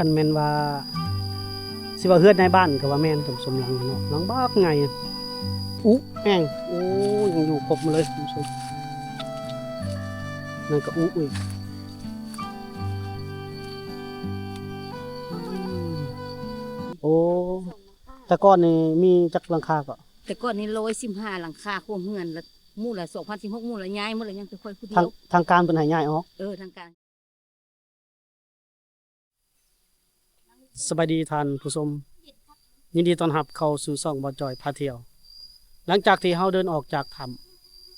คันแม่นว่าสิว่าเฮือนในบ้านก็ว่าแม่นท่านผู้ชมหลังเนาะหลังบักไงอุ๊แม่งโอ้ยังอยู่ครบมาเลยท่านผู้ชมนั่นก็อุ๊อีกโอ้แต่ก่อนนี่มีจักหลังคาก็แต่ก่อนนี้115หลังคาควมเฮือนละมู่ละ2016มู่ละย้ายหมดเลยยังแต่ค่อยผู้เดียวทางการเพิ่นให้ย้ายออกทางการสบายดีท่านผู้ชมยินดีต้อนรับเข้าสู่ช่องบ่จอยพาเที่ยวหลังจากที่เฮาเดินออกจากถ้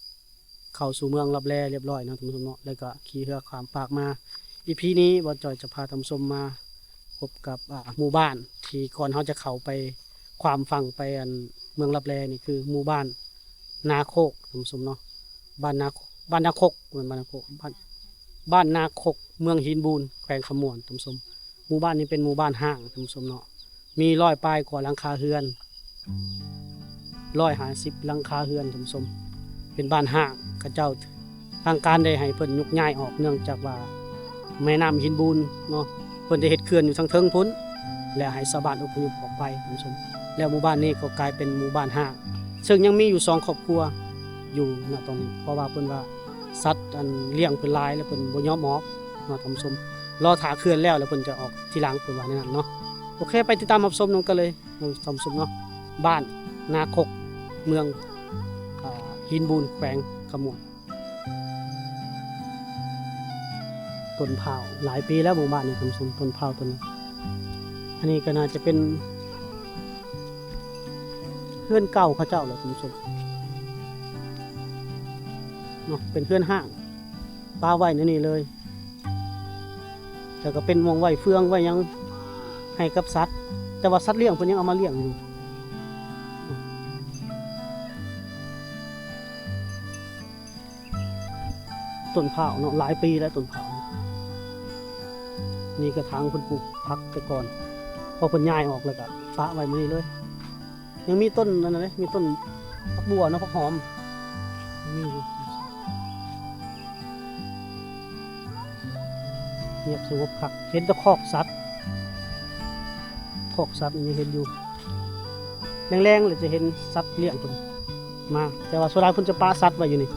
ำเข้าสู่เมืองลับแลเรียบร้อยนะท่านผู้ชมเนาะแล้วก็ขี่เรือข้ามฟากมาEPนี้บ่จอยจะพาท่านผู้ชมมาพบกับหมู่บ้านที่ก่อนเฮาจะเข้าไปความฝั่งไปอันเมืองลับแลนี่คือหมู่บ้านนาโคกท่านผู้ชมเนาะบ้านนาโคกเหมือนบ้านนาโคกบ้านนาโคกเมืองหินบูนแขวงขมวนท่านผู้ชมหมู่บ้านนี้เป็นหมู่บ้านห้างท่านผู้ชมเนาะมี100 ปลายกว่าหลังคาเรือน150หลังคาเรือนท่านผู้ชมเป็นบ้านห้างกระเจ้าทางการได้ให้เพิ่นยกย้ายออกเนื่องจากว่าแม่น้ำหินบูนเนาะเพิ่นได้เฮ็ดเขื่อนอยู่ทางเทิงพุ่นและให้ชาวบ้านอพยพออกไปท่านผู้ชมแล้วหมู่บ้านนี้ก็กลายเป็นหมู่บ้านห้างซึ่งยังมีอยู่2ครอบครัวอยู่ณตอนนี้เพราะว่าเพิ่นว่าสัตว์อันเลี้ยงเพิ่นหลายแล้วเพิ่นบ่ยอมออกเนาะท่านผู้ชมรอถาเขื่อนแล้วเพิ่นจะออกทีหลังเพิ่นว่านั่นเนาะโอเคไปติดตามรับชมกันเลยท่านผู้ชมเนาะบ้านนาคกเมืองหินบูนแขวงขมวนต้นเผาหลายปีแล้วหมู่บ้านนี้ท่านผู้ชมต้นเผาต้นนี้อันนี้ก็น่าจะเป็นเพื่อนเก่าเขาเจ้าเลยท่านผู้ชมเนาะเป็นเพื่อนห้างป้าไว้ในนี่เลยแต่ก็เป็นวงไว้เฟืองไว้ยังให้กับสัตว์แต่ว่าสัตว์เลี้ยงเพิ่นยังเอามาเลี้ยงอยู่ต้นเผาเนาะหลายปีแล้วต้นเผานี่กระถางเพิ่นปลูกพักแต่ก่อนพอเพิ่นย้ายออกแล้วก็ปะไว้มื้อนี้เลยยังมีต้นนั่นนะมีต้นผักบัวเนาะผักหอมมีเงียบสงบคักเห็นแต่คอกสัตว์ยังเห็นอยู่แรงๆเลยจะเห็นสัตว์เลี้ยงเพิ่นมาแต่ว่าส่วนใหญ่เพิ่นจะปะสัตว์ไว้อยู่นี่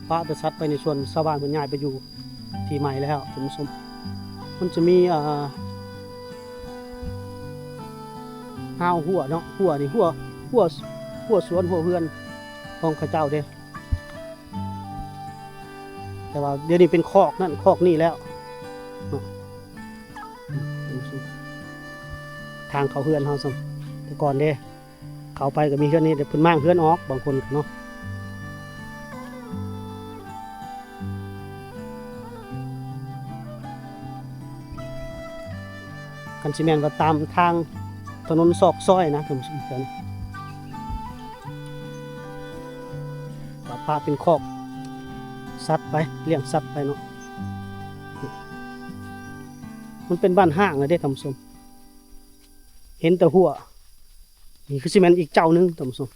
ปะแต่สัตว์ไปในส่วนชาวบ้านเพิ่นย้ายไปอยู่ที่ใหม่แล้วท่านผู้ชมมันจะมีห้าวหัวเนาะหัวนี่หัวสวนหัวเฮือนของข้าเจ้าเด้แต่ว่าเดี๋ยวนี้เป็นคอกนั่นคอกนี่แล้วทางเขาเฮือนเฮาซ้ำแต่ก่อนเด้เขาไปก็มีเฮือนนี่แต่เพิ่นมั่งเฮือนออกบางคนเนาะกันสิแม่นว่าตามทางถนนซอกซอยนะท่านผู้ชมเพิ่นก็พาเป็นคอกสัตว์ไปเลี้ยงสัตว์ไปเนาะมันเป็นบ้านห้างเลยเด้ท่านผู้ชมเห็นแต่หัวนี่คือสิแม่นอีกเจ้านึงท่านผู้ชม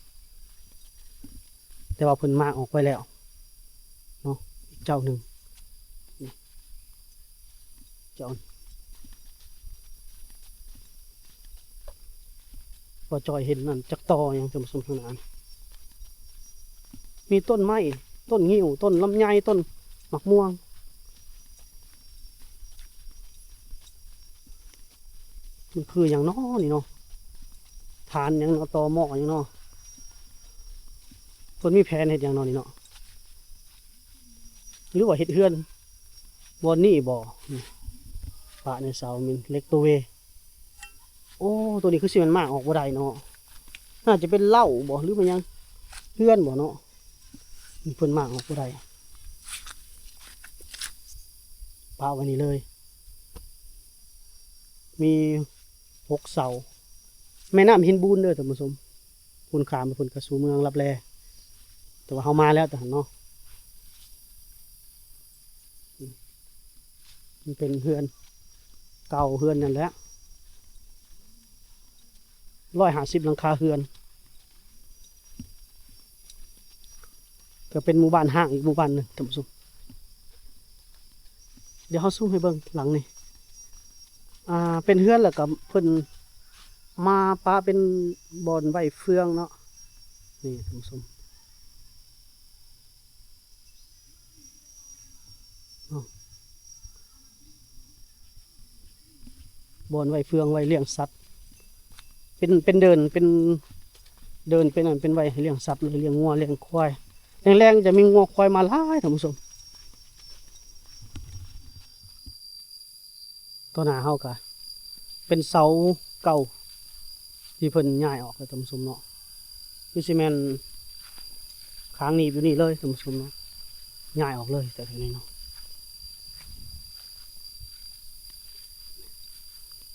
แต่ว่าเพิ่นมาออกไปแล้วเนาะอีกเจ้านึงเจ้าพอจอยเห็นนั่นจักตออย่างท่านผู้ชมทางนั้นมีต้นไม้ต้นงิ้วต้นลำไยต้นมะม่วงมันคืออย่างน้อนี่เนาะฐานอย่างเนาะตอหม้ออย่างเนาะคนมีแผนเห็ดอย่างเนาะนี่เนาะหรือว่าเห็ดเฮือนบอนนี่บ่ปะในเสามันเล็กตัวเวโอ้ตัวนี้คือสิมันมากออกบ่ได้เนาะน่าจะเป็นเหล้าบ่หรือมันยังเฮือนบ่เนาะเพิ่นมากออกบ่ได้ปะไว้นี่เลยมี6 เสาแม่น้ำหินบูนเด้อท่านผู้ชมคุณขามไปเพิ่นกระสู่เมืองลับแลแต่ว่าเฮามาแล้วแต่เนาะมันเป็นเฮือนเก่าเฮือนนั่นแหละ150หลังคาเฮือนก็เป็นหมู่บ้านห้างอีกหมู่บ้านนึงท่านผู้ชม เดี๋ยวเฮาซูมให้เบิ่งหลังนี่เป็นเฮือนแล้วก็เพิ่นมาปะเป็นบ่อนไว้เฟืองเนาะนี่ท่านผู้ชมบ่อนไว้เฟืองไว้เลี้ยงสัตว์เป็นเดินเป็นอันเป็นไว้ให้เลี้ยงสัตว์เลยเลี้ยงงัวเลี้ยงควายแรงๆจะมีงัวควายมาหลายท่านผู้ชมตัวหน้าเฮาก็เป็นเสาเก่าที่เพิ่นย้ายออกแล้วท่านผู้ชมเนาะคือสิแม่นค้างหนีบอยู่นี่เลยท่านผู้ชมเนาะย้ายออกเลยแต่ทีนี้เนาะ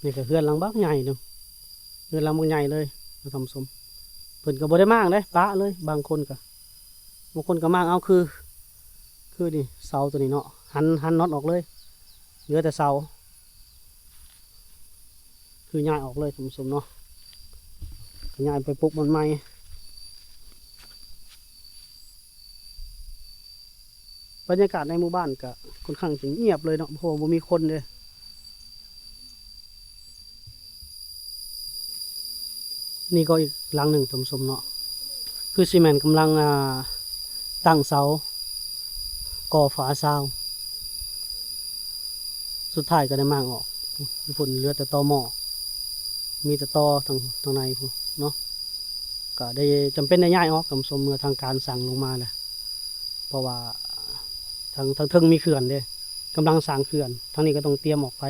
นี่ก็เฮือนหลังบักใหญ่เนาะเฮือนหลังบักใหญ่เลยท่านผู้ชมเพิ่นก็บ่ได้มากเด้ปะเลยบางคนก็มากเอาคือนี่เสาตัวนี้เนาะหันน็อตออกเลยเหลือแต่เสาคือย้ายออกเลยท่านผู้ชมเนาะย้ายไปปลูกมันใหม่บรรยากาศในหมู่บ้านก็ค่อนข้างจะเงียบเลยเนาะเพราะว่าบ่มีคนเลยนี่ก็อีกหลังหนึ่งท่านผู้ชมเนาะคือซีเมนต์กำลังตั้งเสาก่อฝาซาวสุดท้ายก็ได้มางออกพุ่นเหลือแต่ตอหม้อมีแต่ตอทางในพุ่นเนาะก็ได้จำเป็นได้ย้ายออกท่านผู้ชมเมื่อทางการสั่งลงมาแหละเพราะว่าทางเทิงมีเขื่อนเด้กำลังสร้างเขื่อนทางนี้ก็ต้องเตรียมออกไป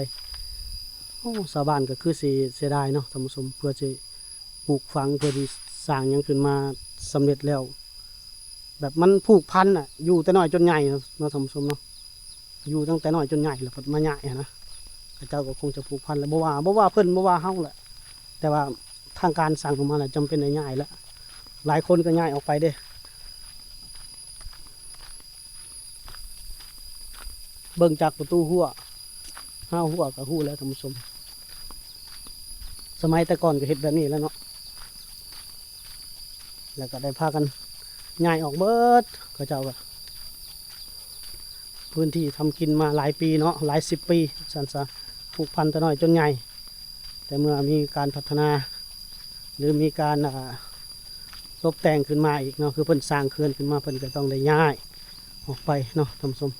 โอ้ชาวบ้านก็คือสิเสียดายเนาะท่านผู้ชมเพื่อจะปลูกฝังเพื่อที่สร้างหยังขึ้นมาสำเร็จแล้วแบบมันผูกพันอ่ะอยู่แต่น้อยจนใหญ่เนาะท่านผู้ชมเนาะอยู่ตั้งแต่น้อยจนใหญ่แล้วพอมาใหญ่นะพระเจ้าก็คงจะผูกพันแล้วบ่ว่าเพิ่นบ่ว่าเฮาแหละแต่ว่าทางการสั่งออกมาแล้วจำเป็นได้ย้ายแล้วหลายคนก็ย้ายออกไปเด้เบิ่งจากประตูหัวหัวก็ฮู้แล้วท่านผู้ชมสมัยแต่ก่อนก็เฮ็ดแบบนี้แล้วเนาะแล้วก็ได้พากันย้ายออกเบิดเขาเจ้าก็พื้นที่ทำกินมาหลายปีเนาะหลายสิบปีสันซะผูกพันแต่น้อยจนใหญ่แต่เมื่อมีการพัฒนาหรือมีการตกแต่งขึ้นมาอีกเนาะคือเพิ่นสร้างเขื่อนขึ้นมาเพิ่นก็ต้องได้ย้ายออกไปเนาะท่านผู้ชม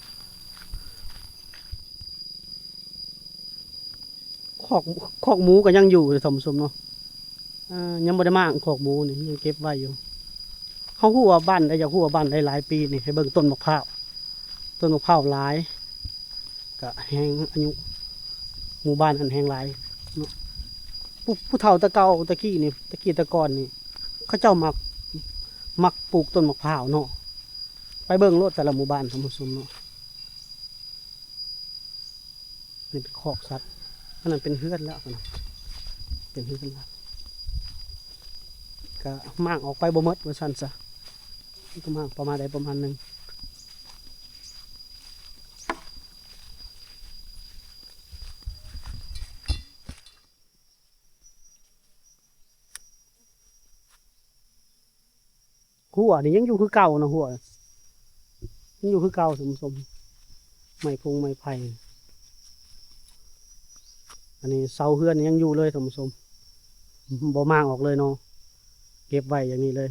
คอกหมูก็ยังอยู่เลยท่านผู้ชมเนาะยังบ่ได้มากคอกหมูนี่ยังเก็บไว้อยู่เขาฮู้ว่าบ้านได้อยากฮู้ว่าบ้านได้หลายปีนี่ให้เบิ่งต้นมะพร้าวหลายก็แห้งอายุหมู่บ้านอันแห้งหลายเนาะผู้เฒ่าตะกี้นี่ตะก่อนนี่เขาเจ้ามักปลูกต้นมะพร้าวเนาะไปเบิ่งรถแต่ละหมู่บ้านท่านผู้ชมเนาะนี่เป็นคอกสัตว์อันนั้นเป็นเฮือนแล้วนะเป็นเฮือนแล้วก็มากออกไปบ่หมดว่าซั่นซะก็มากประมาณใดประมาณหนึ่งหัวนี่ยังอยู่คือเก่านะหัวยังอยู่คือเก่าสมไม้ไผ่อันนี้เสาเฮือนยังอยู่เลยสมบ่มางออกเลยเนาะเก็บไว้อย่างนี้เลย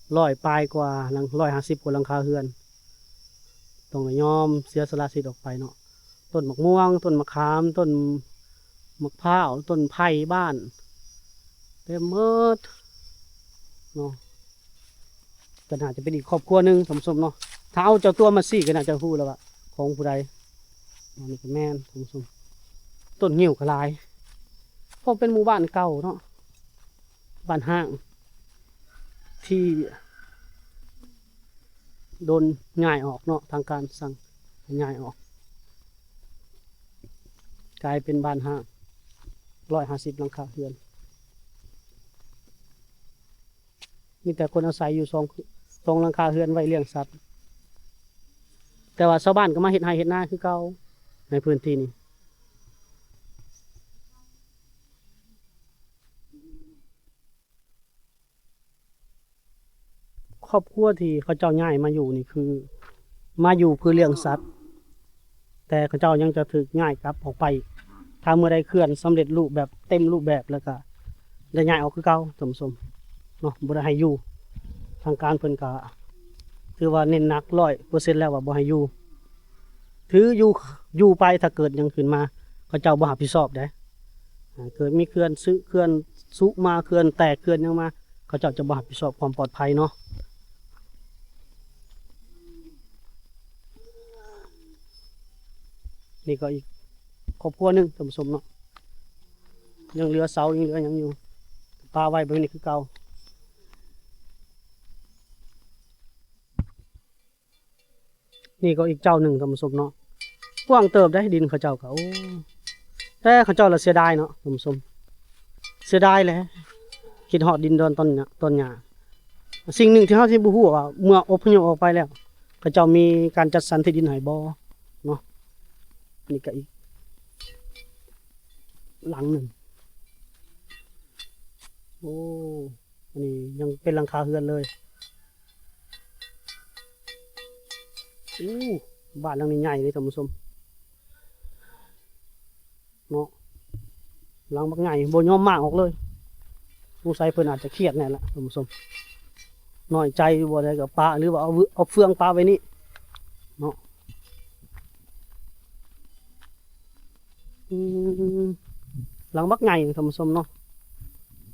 100 ปลายกว่า150 กว่าหลังคาเฮือนต้องยอมเสียสละสิทธิ์ออกไปเนาะต้นมะม่วงต้นมะขามต้นมะพร้าวต้นไผ่บ้านเต็มหมดเนาะก็น่าจะเป็นอีกครอบครัวหนึ่งสมเนาะถ้าเอาเจ้าตัวมาสี่ก็น่าจะพูดแล้วว่าของผู้ใดนี่ก็แม่นสมต้นงิ้วกระลายเพราะเป็นหมู่บ้านเก่าเนาะบ้านห้างที่โดนง่ายออกเนาะทางการสั่งง่ายออกกลายเป็นบ้านห้าง150 หลังคาเรือนมีแต่คนอาศัยอยู่สองหลังคาเรือนไว้เลี้ยงสัตว์แต่ว่าชาวบ้านก็มาเฮ็ดไร่เฮ็ดนาคือเก่าในพื้นที่นี้ครอบครัวที่เขาเจ้าย้ายมาอยู่นี่คือมาอยู่เพื่อเลี้ยงสัตว์ แต่เขาเจ้ายังจะถูกย้ายกลับออกไปถ้าเมื่อใดเคลื่อนสำเร็จรูปแบบเต็มรูปแบบแล้วก็ได้ย้ายออกคือเก่าท่านผู้ชมเนาะบ่ได้ให้อยู่ทางการเพิ่นก็ถือว่าเน้นหนัก100%แล้วว่าบ่ให้อยู่ถืออยู่ไปถ้าเกิดหยังขึ้นมาเขาเจ้าบ่รับผิดชอบได้เกิดมีเคลื่อนซื้อเคลื่อนสุมาเคลื่อนแตกเคลื่อนหยังมาเขาเจ้าจะบ่รับผิดชอบความปลอดภัยเนาะนี่ก็อีกครอบครัวหนึงท่านผู้ชมเนาะยังเหลือเสายังเหลือหยังอยู่ปลาไว้แบบนี้คือเก่านี่ก็อีกเจ้าหนึ่งท่านผู้ชมเนาะกว้างเติบได้ดินเขาเจ้าก็โอ้แต่เขาเจ้าละเสียดายเนาะท่านผู้ชมเสียดายแหละคิดฮอดดินดอนต้นหญ้าสิ่งหนึ่งที่เฮาสิบ่ฮู้ว่าเมื่ออพยพออกไปแล้วเขาเจ้ามีการจัดสรรที่ดินให้บ่เนาะนี่ก็อีกหลังหนึ่งโอ้อันนี้ยังเป็นหลังคาเรือนเลยอู้บ้านหลังนี้ใหญ่เลยท่านผู้ชมเนาะหลังบักใหญ่บ่ยอมมากออกเลยสงสัยเพิ่นอาจจะเครียดแน่ละท่านผู้ชมน้อยใจบ่ได้กับปลาหรือว่าเอาเฟืองปลาไว้นี่เนาะหลังบักใหญ่ท่านผู้ชมเนาะ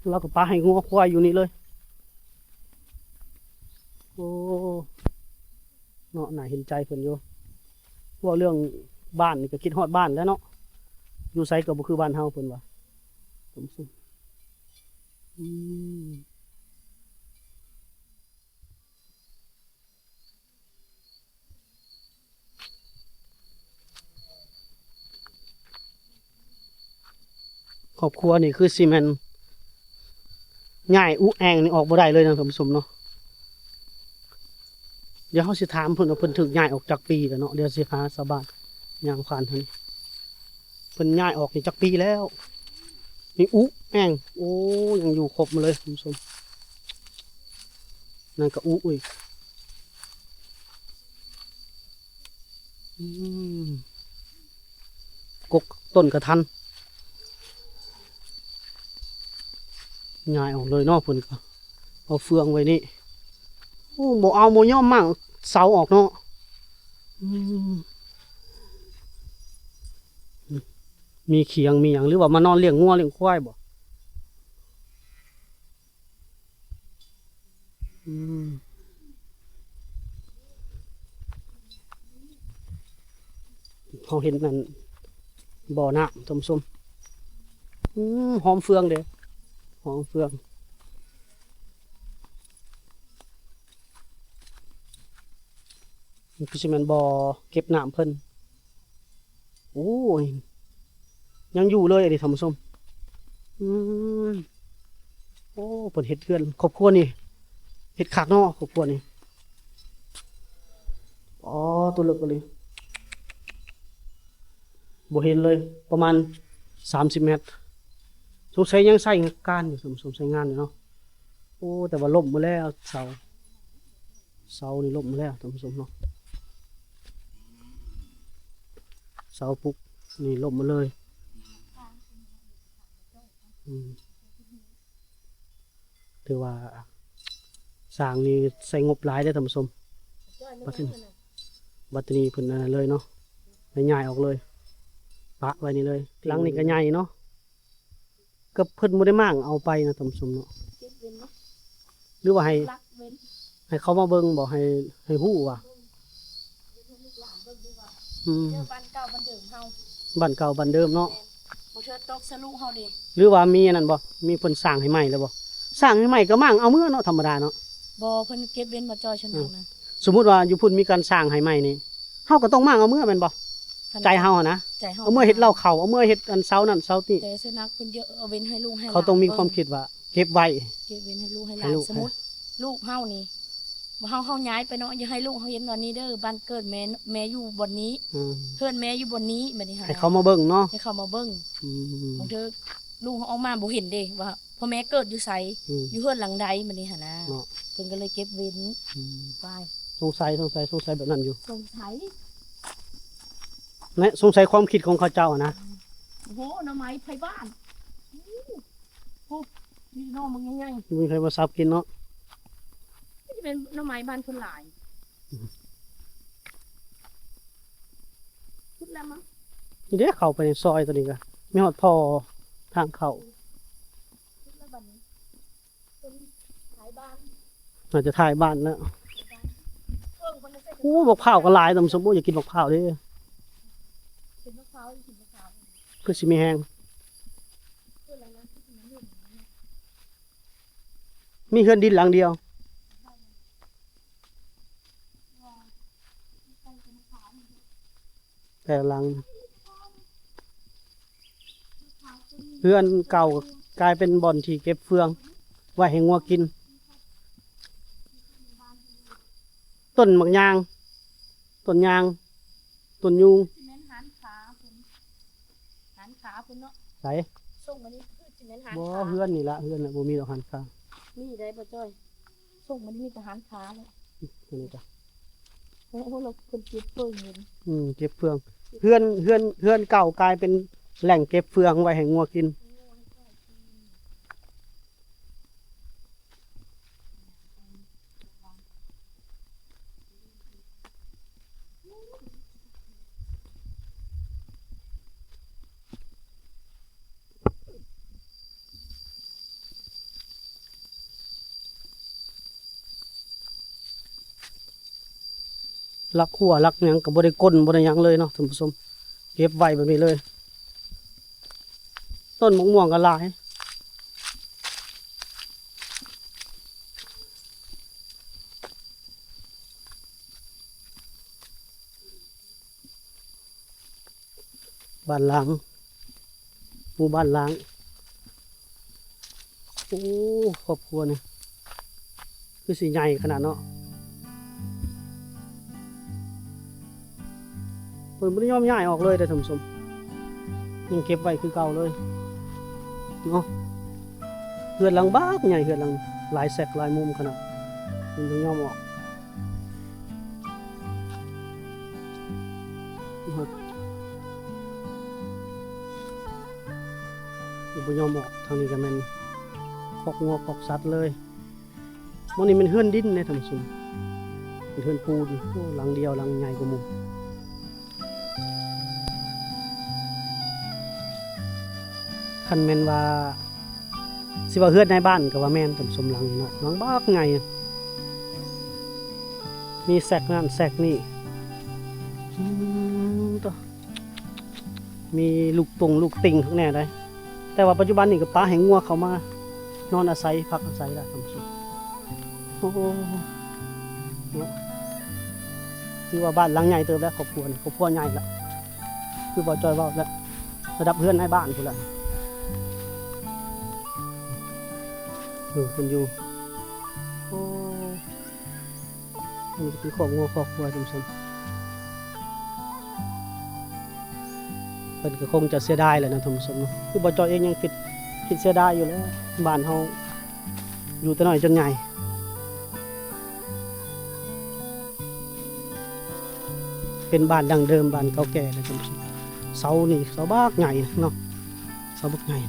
เราก็ปลาให้งัวควายอยู่นี่เลยโอ้เนาะน่าเห็นใจเพิ่นอยู่ว่าเรื่องบ้านนี่ก็คิดฮอดบ้านแล้วเนาะอยู่ไสก็บ่คือบ้านเฮาเพิ่นว่าผมสิครอบครัวนี่คือซีเมนต์ง่ายอุแองนี่ออกบ่ได้เลยนะท่านผู้ชมเนาะเดี๋ยวเฮาสิถามเพิ่นว่าเพิ่นถูกย้ายออกจากปีแล้วเนาะเดี๋ยวสิหาชาวบ้านย่างผ่านเท่านี้เพิ่นย้ายออกนี่จากปีแล้วนี่อุแองโอ้ยังอยู่ครบมาเลยท่านผู้ชมนั่นก็อุอีกกกต้นกระทันย้ายออกเลยเนาะเพิ่นก็เอาเฟืองไว้นี่โอ้บ่เอาบ่ยอมมั่งเสาออกเนาะมีเขียงมีหยังหรือว่ามานอนเลี้ยงงัวเลี้ยงควายบ่เขาเห็นนั่นบ่อน้ำส้มๆหอมเฟืองเด้หอมเฟืองนี่คือสิแม่นบ่อเก็บน้ำเพิ่นโอ้ยยังอยู่เลยดิท่านผู้ชมโอ้เพิ่นเฮ็ดเรือนครอบครัวนี่เฮ็ดคักเนาะครอบครัวนี่อ๋อตัวเล็กเลยบ่เห็นเลยประมาณ30 เมตรสงสัยยังใช้การอยู่ท่านผู้ชมใช้งานอยู่เนาะโอ้แต่ว่าล่มหมดแล้วเสานี่ล่มหมดแล้วท่านผู้ชมเนาะเสาปุ๊กนี่ล่มหมดเลยถือว่าสร้างนี่ใส่งบหลายได้อท่านผู้ชมบัดนี้เพิ่นนั่นเลยเนาะให้ย้ายออกเลยปะไว้นี่เลยหลังนี่ก็ใหญ่เนาะก็เพิ่นบ่ได้มั่งเอาไปนะท่านผู้ชมเนาะหรือว่าให้เขามาเบิ่งบ่ให้ฮู้ว่าบ้านเก่าบ้านเดิมเฮา บ้านเก่าบ้านเดิมเนาะบ่เชิดตกสลุเฮาดิ หรือว่ามีอันนั้นบ่มีเพิ่นสร้างให้ใหม่แล้วบ่สร้างให้ใหม่ก็มั่งเอาเมื่อเนาะธรรมดาเนาะบ่เพิ่นเก็บเว้นบ่จอยชนะนะสมมุติว่าอยู่พุ่นมีการสร้างให้ใหม่นี่เฮาก็ต้องมั่งเอาเมื่อแม่นบ่ใจเฮาอะนะเอาเมื่อเฮ็ดเล่าเขาเอาเมื่อเฮ็ดอันเสานั่นเสานี่แต่สุนัขเพิ่นเยอะเอาเว้นให้ลูกให้หลานเขาต้องมีความคิดว่าเก็บไว้เก็บเว้นให้ลูกให้หลานสมมุติลูกเฮานี่บ่เฮาย้ายไปเนาะอย่าให้ลูกเฮาเห็นว่านี่เด้อบ้านเกิดแม่อยู่บ่อนนี้เพื่อนแม่อยู่บ่อนนี้บัดนี้ให้เขามาเบิ่งเนาะให้เขามาเบิ่งบางเทื่อลูกเฮาออกมาบ่เห็นเด้ว่าพ่อแม่เกิดอยู่ไสอยู่เฮือนหลังใดบัดนี้หั่นนะเพิ่นก็เลยเก็บเว้นไปสงสัยแบบนั้นอยู่สงสัย นะสงสัยความคิดของเขาเจ้านะ โอ้โหหน่อไม้ไผบ้านโอ้นี่หน่อมึงยังไง มีใครมาซับกินเนาะ นี่จะเป็นหน่อไม้บ้านคนหลายพูดแล้วมั้ง นี่เด้เข้าไปในซอยตัวนี้ก็มีฮอดพอทางเข้า พูดแล้วบัดนี้เป็นขายบ้าน น่าจะถ่ายบ้านแล้ว เพิ่งคนละเส้น โอ้บักพร้าวก็หลายตำสมบูรณ์อยากกินบักพร้าวเด้ เป็นมะพร้าวกินมะพร้าว คือสิมีแห้ง พูดแล้วนะที่มันอยู่ มีเฮือนดินหลังเดียว แต่หลังเฮือนเก่ากลายเป็นบ่อนที่เก็บเฟืองไว้ให้งัวกิน ต้นมะยาง ต้นยาง ต้นยูง ซีเมนต์หันขาคุณหันขาคุณเนาะ ใส่ ส่งมานี่คือซีเมนต์หัน บ่ ขา เฮือนนี่ละเฮือนน่ะบ่มีดอกหันข้าง นี่ได้ป่ะจ้อยส่งมานี่มีแต่หันขาเลย อันนี้จ้ะ โอ้โหเราคนเก็บเพิ่งเงิน เก็บเฟืองเฮือนเก่ากลายเป็นแหล่งเก็บเฟืองไว้ให้งัวกินลักขัวลักหยังก็บ่ได้ก้นบ่ได้หยังเลยเนาะท่านผู้ชมเก็บไว้แบบนี้เลย ต้นมะม่วงก็หลายบ้านล้างหมู่บ้านล้างโอ้ครอบครัวนี่คือสิใหญ่ขนาดเนาะเพิ่นบ่ได้ยอมย้ายออกเลยเด้อท่านผู้ชมยังเก็บไว้คือเก่าเลยเนาะเฮือนหลังบ้านใหญ่เฮือนหลังหลายแสกหลายมุมขนาดเพิ่นบ่ยอมออกนะครับเพิ่นบ่ยอมออกทางนี้ก็แม่นคอกงัวคอกสัตว์เลยมื้อนี้มันเฮือนดินเด้ท่านผู้ชมเป็นเฮือนปูนโอ้หลังเดียวหลังใหญ่กว่าหมู่ คันแม่นว่าสิว่าเฮือดในบ้านก็ว่าแม่นตำสมหลังนี่เนาะหลังบักไงมีแซกนั่นแซกนี่ตัวมีลูกตงลูกติ่งทั้งแน่ได้แต่ว่าปัจจุบันนี่ก็ป้าให้งัวเขามานอนอาศัยพักอาศัยได้ตำสมโอ้โหเนาะคือว่าบ้านหลังใหญ่เติบแล้วครอบครัวนี่ครอบครัวใหญ่ละคือบ่จอยเว้าแล้วระดับเฮือนในบ้านพุ่นละคุณอยู่โอ้นี่คือของงัวครอบครัวจำสมเพิ่นก็คงจะเสียดายแหละนะท่านผู้ชมเนาะคือบ่จอยเองยังคิดเสียดายอยู่แล้วบ้านเฮาอยู่แต่น้อยจนใหญ่เป็นบ้านดั้งเดิมบ้านเก่าแก่เลยท่านผู้ชมเสานี่เสาบักใหญ่เนาะเสาบักใหญ่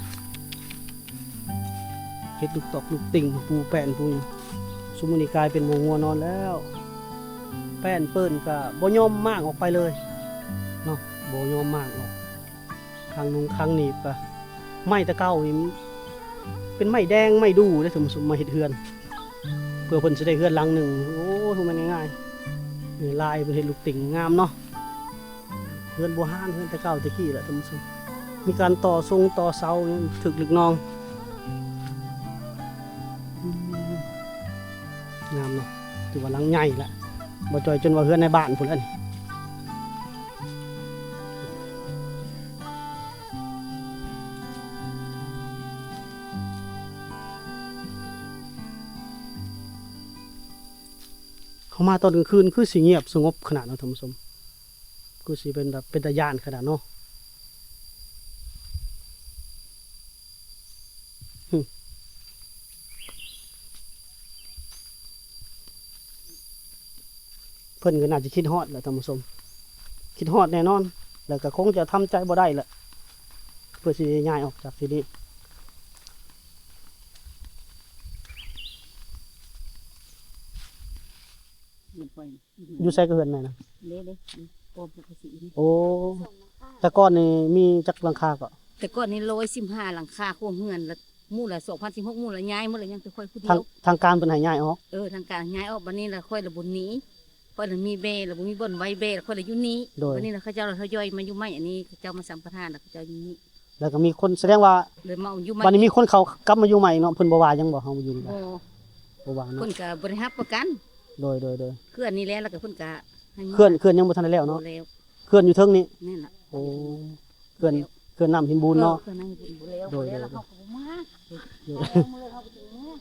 เฮ็ดลูกตอกลูกติ่งปูแป้นปูสมุนิกลายเป็นหมู่งัวนอนแล้วแป้นเปิ้นก็บ่ยอมมากออกไปเลยเนาะบ่ยอมมากออกข้างนุงข้างหนีบก็ไม้ตะเก้านี่เป็นไม้แดงไม้ดูได้สมสมมาเฮ็ดเฮือนเพื่อเพิ่นสิได้เฮือนหลังหนึงโอ้ทุกมันง่ายๆนี่ลายเพิ่นเฮ็ดลูกติ่งงามเนาะเฮือนบ่ฮ้านเฮือนตะเก้าตะกี้แหละสมสมมีการต่อทรงต่อเสาถึกลึกนองงามเนาะถือว่าหลังใหญ่ละบ่จอยจนว่าเฮือนในบ้านพุ่นแล้วนี่เขามาตอนกลางคืนคือสิเงียบสงบขนาดเนาะท่านผู้ชมคือสิเป็นแบบเป็นตาย่านขนาดเนาะเพิ่นก็น่าจะคิดฮอดแหละท่านผู้ชมคิดฮอดแน่นอน แล้วก็คงจะทำใจบ่ได้แหละเพื่อสิย้ายออกจากที่นี่อยู่ใส่กระเฮือนไหนนะ เด้โอ้ปกตินี่ โอ้แต่ก่อนนี่มีจักหลังคาก็ แต่ก่อนนี่115หลังคาโคมเฮือนละหมู่ละ2016หมู่ละย้ายหมดเลยยังแต่ค่อยผู้เดี ทาง ยว ทางการเพิ่นให้ย้ายออก ทางการย้ายออกบัดนี้ละค่อยละบุญนี้ค่อยละมีเบละบ่มีบ่อนไว้เบละค่อยละอยู่นี้บัดนี้ละเขาเจ้าละทยอยมาอยู่ใหม่อันนี้เขาเจ้ามาสัมปทานแล้วเขาเจ้าอยู่นี้ แล้วก็มีคนแสดงว่า เลยมาอยู่ใหม่ วันนี้มีคนเขากลับมาอยู่ใหม่เนาะเพิ่นบ่ว่าหยังบ่เฮามาอยู่นี่ โอ้ บ่ว่า ค เนาะ นก็บ่ได้รับประกัน โดย เคลื่อนนี่แล้วก็เพิ่นก็ให้ เคลื่อนยังบ่ทันได้แล้ว เนาะ เนาะ แล้ว เคลื่อนอยู่เทิงนี้ นั่นล่ะ โอ้เคลื่อนน้ำหินบูนเนาะ เคลื่อนให้บุญบ่แล้ว โด บ่ ย แล้วแล้วเขาก็บ่มา โดย เอามือเขาไปถึงเนี่ย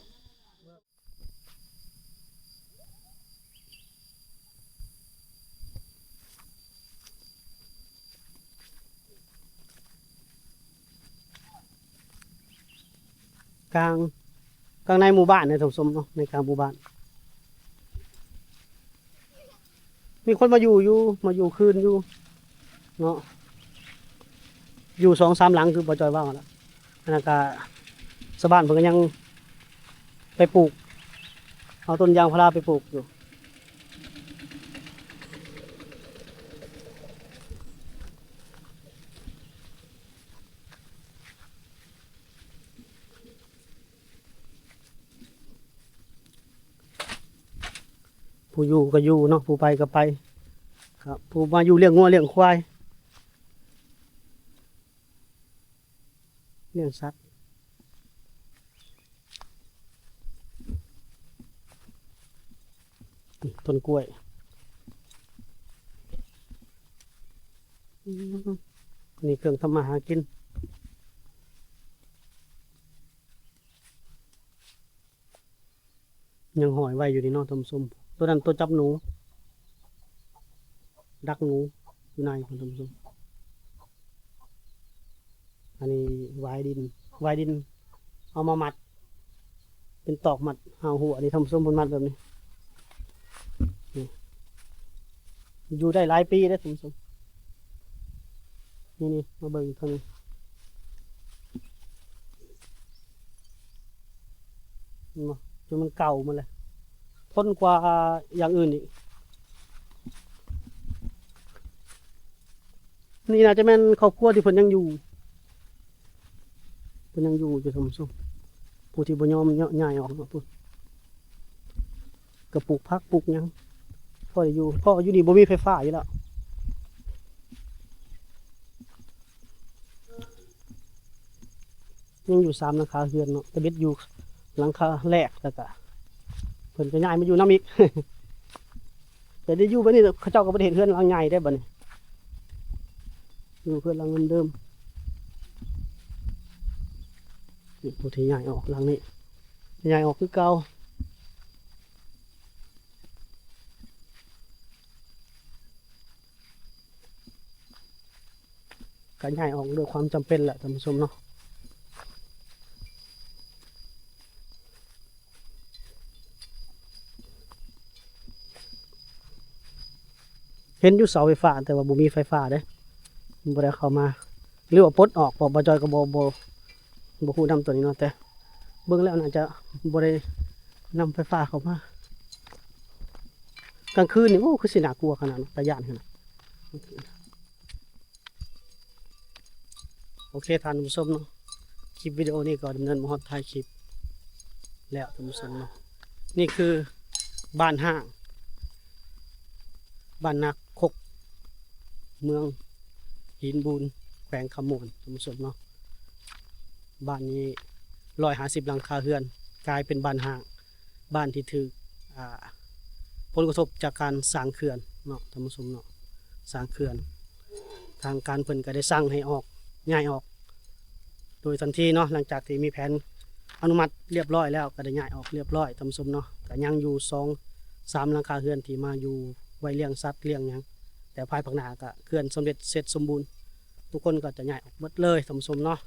กลางในหมู่บ้านเนี่ยท่านผู้ชมเนาะในกลางหมู่บ้าน มีคนมาอยู่คืนอยู่เนาะอยู่2-3หลังคือบ่จอยว่ามาแล้วอันนั้นก็ชาวบ้านเพิ่นก็ยังไปปลูกเอาต้นยางพาราไปปลูกอยู่ผู้อยู่ก็อยู่เนาะผู้ไปก็ไปครับผู้มาอยู่เลี้ยงงัวเลี้ยงควายเลี้ยงสัตว์ต้นกล้วยนี่เครื่องทำมาหากินยังหอยไว้อยู่ในนอกตมส้มตัวนั้นตัวจับหนูดักหนูอยู่ในของตมส้มอันนี้ไว้ดินเอามามัดเป็นตอกมัดหาหัวอันนี้ทำส้มบนมัดแบบนี้อยู่ได้หลายปีแล้วตมส้มนี่มาเบิ่งเท่านี้มาจนมันเก่ามาเลยทนกว่าอย่างอื่นอีกนี่น่าจะเป็นครอบครัวที่เพิ่นยังอยู่อยู่ทำส้มผู้ที่บ่ยอมย้ายออกมาพุ่นก็ปลูกผักปลูกหยังพ่ออยู่นี่บ่มีไฟฟ้าอยู่แล้วยังอยู่3หลังคาเรือนเนาะแต่เบ็ดอยู่หลังคาแรกแล้วก็เพิ่นก็ย้ายมาอยู่น้ำอีก แต่ได้อยู่บัดนี้เขาเจ้าก็บ่ได้เฮ็ดเรือนหลังใหญ่ได้บัดนี้อยู่เรือนหลังเดิมนี่ผู้ที่ย้ายออกหลังนี้ย้ายออกคือเก่าก็ย้ายออกด้วยความจำเป็นแหละท่านผู้ชมเนาะเห็นอยู่เสาไฟฟ้าแต่ว่าบ่มีไฟฟ้าเด้บ่ได้เข้ามาหรือว่าปลดออกบ่จอยก็บ่ฮู้นำตัวนี้เนาะแต่เบิ่งแล้วน่าจะบ่ได้นำไฟฟ้าเข้ามากลางคืนนี่โอ้คือสิน่ากลัวขนาดนั้นตะย้านขนาดโอเคท่านผู้ชมเนาะคลิปวิดีโอนี้ก็ดำเนินมาฮอดท้ายคลิปแล้วท่านผู้ชมเนาะนี่คือบ้านห้างบ้านนาคกเมืองหินบูนแขวงขมวนท่านผู้ชมเนาะบ้านนี้150หลังคาเรือนกลายเป็นบ้านห้างบ้านที่ถือผลกระทบจากการสร้างเขื่อนเนาะท่านผู้ชมเนาะสร้างเขื่อนทางการเพิ่นก็ได้สั่งให้ออกย้ายออกโดยทันทีเนาะหลังจากที่มีแผนอนุมัติเรียบร้อยแล้วก็ได้ย้ายออกเรียบร้อยท่านผู้ชมเนาะก็ยังอยู่2-3หลังคาเรือนที่มาอยู่ไว้เลี้ยงสัตว์เลี้ยงหยังแต่ภายภาคหน้าก็เขื่อนสำเร็จเสร็จสมบูรณ์ทุกคนก็จะย้ายออกหมดเลยท่านผู้ชมเนาะ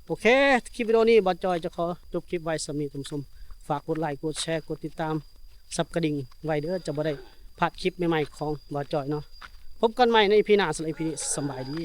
โอเคคลิปวิดีโอนี้บอสจอยจะขอจบคลิปไว้สำหรับท่านผู้ชมฝากกดไลค์กดแชร์กดติดตามซับกระดิ่งไว้เด้อจะบ่ได้พลาดคลิปใหม่ๆของบอสจอยเนาะ พบกันใหม่ใน EP หน้าสำหรับ EP นี้สำบายดี